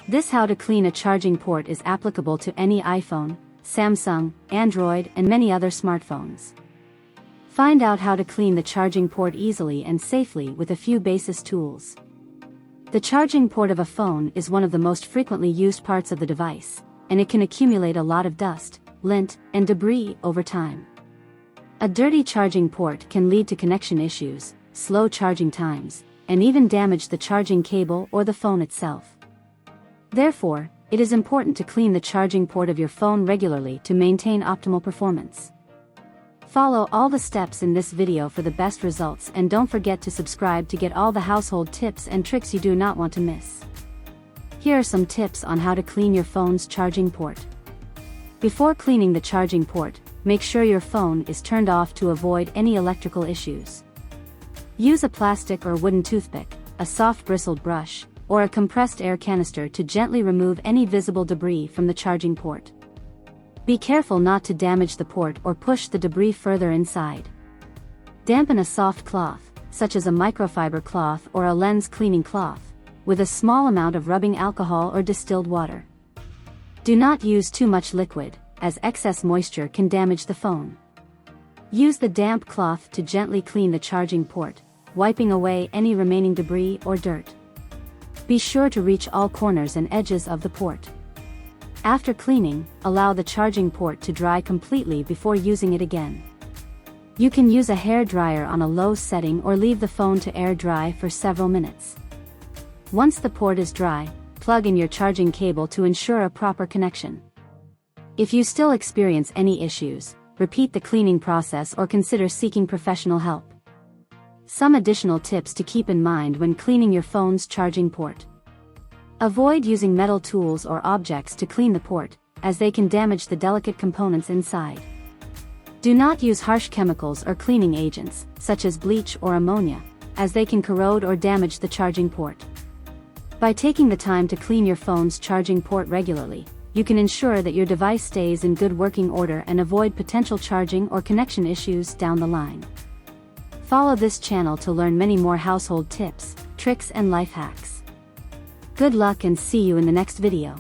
This how to clean a charging port is applicable to any iPhone, Samsung, Android and many other smartphones. Find out how to clean the charging port easily and safely with a few basic tools. The charging port of a phone is one of the most frequently used parts of the device, and it can accumulate a lot of dust, lint, and debris over time. A dirty charging port can lead to connection issues, slow charging times, and even damage the charging cable or the phone itself. Therefore, it is important to clean the charging port of your phone regularly to maintain optimal performance. Follow all the steps in this video for the best results, and don't forget to subscribe to get all the household tips and tricks you do not want to miss. Here are some tips on how to clean your phone's charging port. Before cleaning the charging port, make sure your phone is turned off to avoid any electrical issues. Use a plastic or wooden toothpick, a soft bristled brush, or a compressed air canister to gently remove any visible debris from the charging port. Be careful not to damage the port or push the debris further inside. Dampen a soft cloth, such as a microfiber cloth or a lens cleaning cloth, with a small amount of rubbing alcohol or distilled water. Do not use too much liquid, as excess moisture can damage the phone. Use the damp cloth to gently clean the charging port, wiping away any remaining debris or dirt. Be sure to reach all corners and edges of the port. After cleaning, allow the charging port to dry completely before using it again. You can use a hair dryer on a low setting or leave the phone to air dry for several minutes. Once the port is dry, plug in your charging cable to ensure a proper connection. If you still experience any issues, repeat the cleaning process or consider seeking professional help. Some additional tips to keep in mind when cleaning your phone's charging port. Avoid using metal tools or objects to clean the port, as they can damage the delicate components inside. Do not use harsh chemicals or cleaning agents, such as bleach or ammonia, as they can corrode or damage the charging port. By taking the time to clean your phone's charging port regularly, you can ensure that your device stays in good working order and avoid potential charging or connection issues down the line. Follow this channel to learn many more household tips, tricks and life hacks. Good luck and see you in the next video.